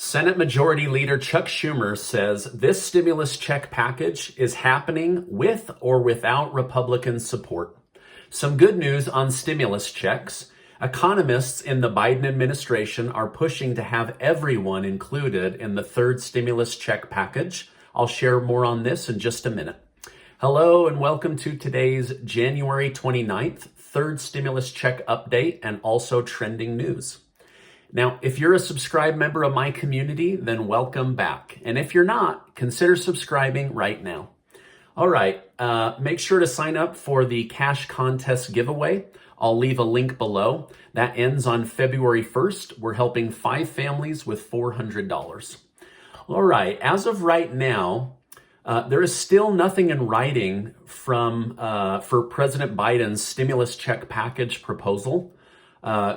Senate Majority Leader Chuck Schumer says this stimulus check package is happening with or without Republican support. Some good news on stimulus checks. Economists in the Biden administration are pushing to have everyone included in the third stimulus check package. I'll share more on this in just a minute. Hello and welcome to today's January 29th third stimulus check update and also trending news. Now, if you're a subscribed member of my community, then welcome back. And if you're not, consider subscribing right now. All right, make sure to sign up for the cash contest giveaway. I'll leave a link below. That ends on February 1st. We're helping 5 families with $400. All right, as of right now, there is still nothing in writing for President Biden's stimulus check package proposal.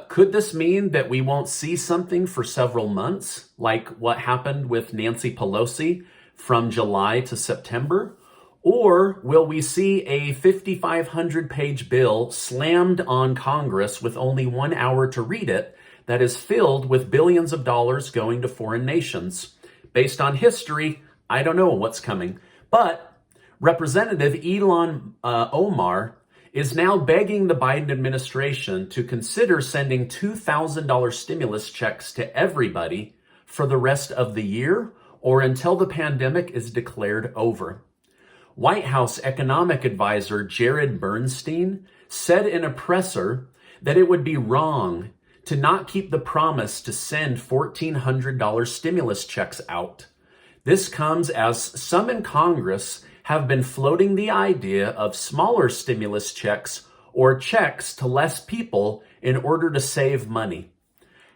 Could this mean that we won't see something for several months, like what happened with Nancy Pelosi from July to September? Or will we see a 5,500-page bill slammed on Congress with only 1 hour to read it that is filled with billions of dollars going to foreign nations? Based on history, I don't know what's coming. But Representative Ilhan Omar is now begging the Biden administration to consider sending $2,000 stimulus checks to everybody for the rest of the year or until the pandemic is declared over. White House economic advisor Jared Bernstein said in a presser that it would be wrong to not keep the promise to send $1,400 stimulus checks out. This comes as some in Congress have been floating the idea of smaller stimulus checks or checks to less people in order to save money.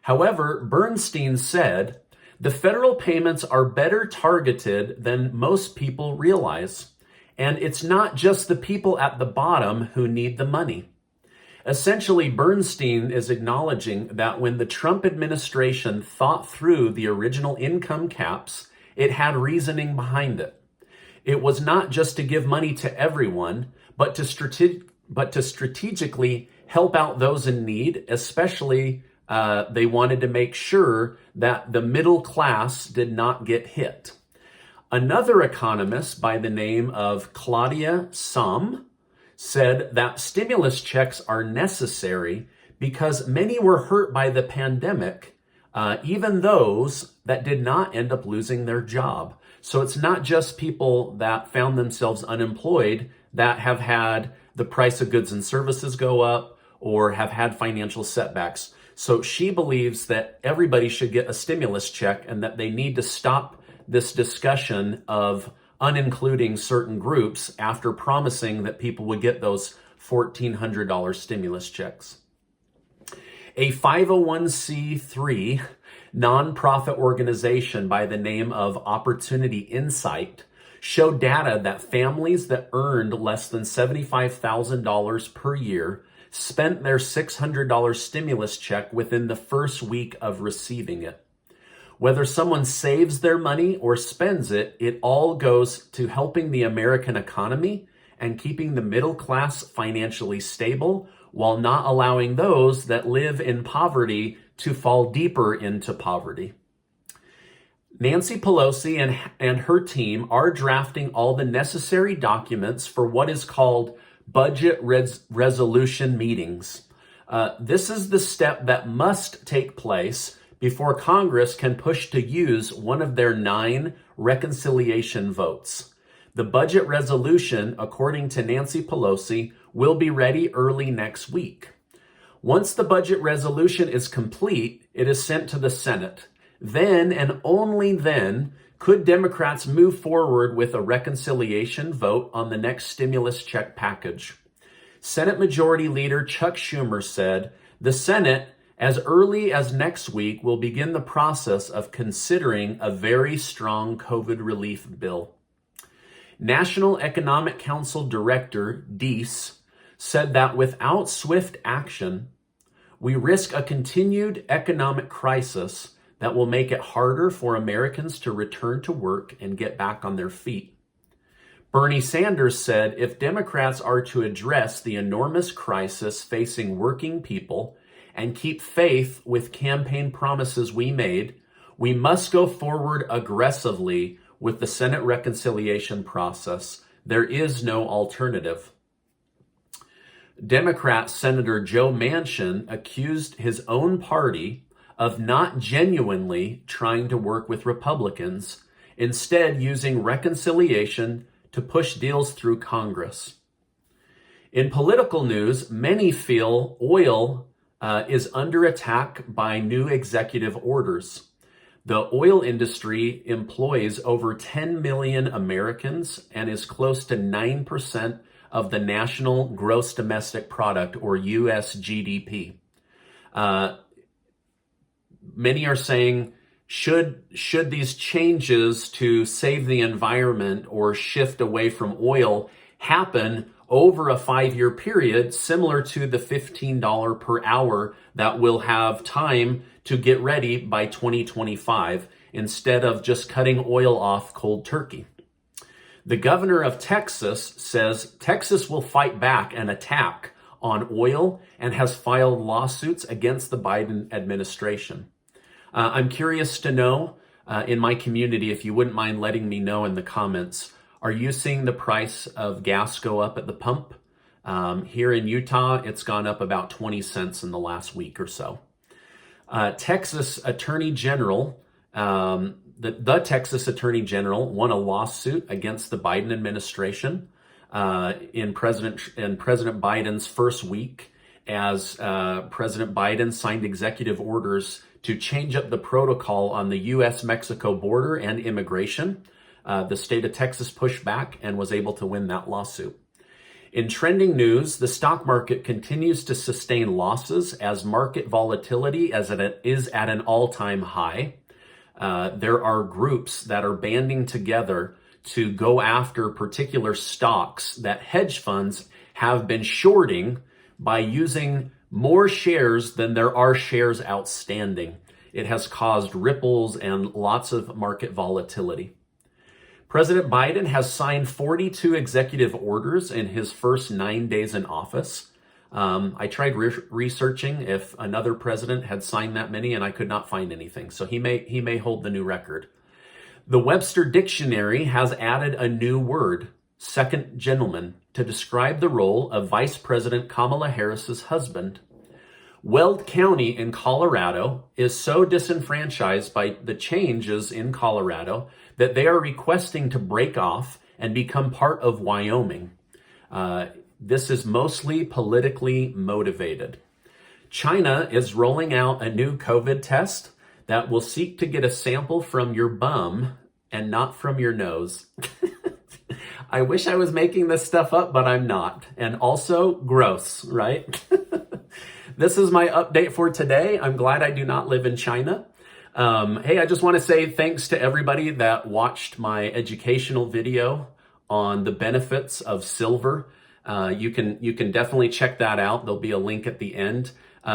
However, Bernstein said, the federal payments are better targeted than most people realize. And it's not just the people at the bottom who need the money. Essentially, Bernstein is acknowledging that when the Trump administration thought through the original income caps, it had reasoning behind it. It was not just to give money to everyone, but to strategically help out those in need, especially they wanted to make sure that the middle class did not get hit. Another economist by the name of Claudia Sahm said that stimulus checks are necessary because many were hurt by the pandemic, even those that did not end up losing their job. So it's not just people that found themselves unemployed that have had the price of goods and services go up or have had financial setbacks. So she believes that everybody should get a stimulus check and that they need to stop this discussion of unincluding certain groups after promising that people would get those $1,400 stimulus checks. A 501c3 nonprofit organization by the name of Opportunity Insight showed data that families that earned less than $75,000 per year spent their $600 stimulus check within the first week of receiving it. Whether someone saves their money or spends it, it all goes to helping the American economy and keeping the middle class financially stable while not allowing those that live in poverty to fall deeper into poverty. Nancy Pelosi and her team are drafting all the necessary documents for what is called budget resolution meetings. This is the step that must take place before Congress can push to use one of their 9 reconciliation votes. The budget resolution, according to Nancy Pelosi, will be ready early next week. Once the budget resolution is complete, it is sent to the Senate. Then, and only then, could Democrats move forward with a reconciliation vote on the next stimulus check package. Senate Majority Leader Chuck Schumer said, the Senate, as early as next week, will begin the process of considering a very strong COVID relief bill. National Economic Council Director Deese said that without swift action, we risk a continued economic crisis that will make it harder for Americans to return to work and get back on their feet. Bernie Sanders said if Democrats are to address the enormous crisis facing working people and keep faith with campaign promises we made, We must go forward aggressively with the Senate reconciliation process. There is no alternative. Democrat Senator Joe Manchin accused his own party of not genuinely trying to work with Republicans, instead using reconciliation to push deals through Congress. In political news, many feel oil is under attack by new executive orders. The oil industry employs over 10 million Americans and is close to 9% of the national gross domestic product, or US GDP. Many are saying, should these changes to save the environment or shift away from oil happen over a 5-year period, similar to the $15 per hour that we'll have time to get ready by 2025, instead of just cutting oil off cold turkey? The governor of Texas says Texas will fight back an attack on oil and has filed lawsuits against the Biden administration. I'm curious to know in my community, if you wouldn't mind letting me know in the comments, are you seeing the price of gas go up at the pump? Here in Utah, it's gone up about 20 cents in the last week or so. Texas Attorney General, the Texas Attorney General won a lawsuit against the Biden administration in President Biden's first week, as President Biden signed executive orders to change up the protocol on the U.S.-Mexico border and immigration. The state of Texas pushed back and was able to win that lawsuit. In trending news, the stock market continues to sustain losses as market volatility is at an all-time high. There are groups that are banding together to go after particular stocks that hedge funds have been shorting by using more shares than there are shares outstanding. It has caused ripples and lots of market volatility. President Biden has signed 42 executive orders in his first 9 days in office. I tried researching if another president had signed that many, and I could not find anything. So he may hold the new record. The Webster Dictionary has added a new word, second gentleman, to describe the role of Vice President Kamala Harris's husband. Weld County in Colorado is so disenfranchised by the changes in Colorado that they are requesting to break off and become part of Wyoming. This is mostly politically motivated. China is rolling out a new COVID test that will seek to get a sample from your bum and not from your nose. I wish I was making this stuff up, but I'm not. And also gross, right? This is my update for today. I'm glad I do not live in China. Hey, I just want to say thanks to everybody that watched my educational video on the benefits of silver. You can definitely check that out. There'll be a link at the end.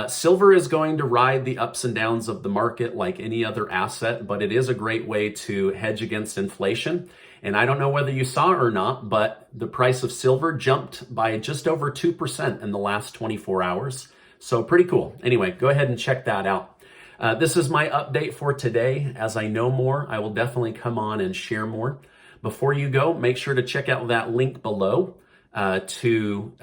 Silver is going to ride the ups and downs of the market like any other asset, but it is a great way to hedge against inflation. And I don't know whether you saw or not, but the price of silver jumped by just over 2% in the last 24 hours. So pretty cool. Anyway, go ahead and check that out. This is my update for today. As I know more, I will definitely come on and share more. Before you go, make sure to check out that link below to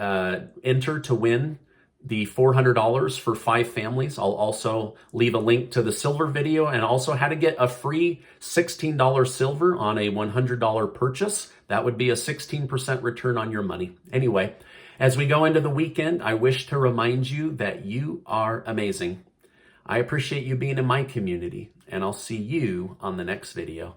enter to win the $400 for 5 families. I'll also leave a link to the silver video and also how to get a free $16 silver on a $100 purchase. That would be a 16% return on your money. Anyway, as we go into the weekend, I wish to remind you that you are amazing. I appreciate you being in my community, and I'll see you on the next video.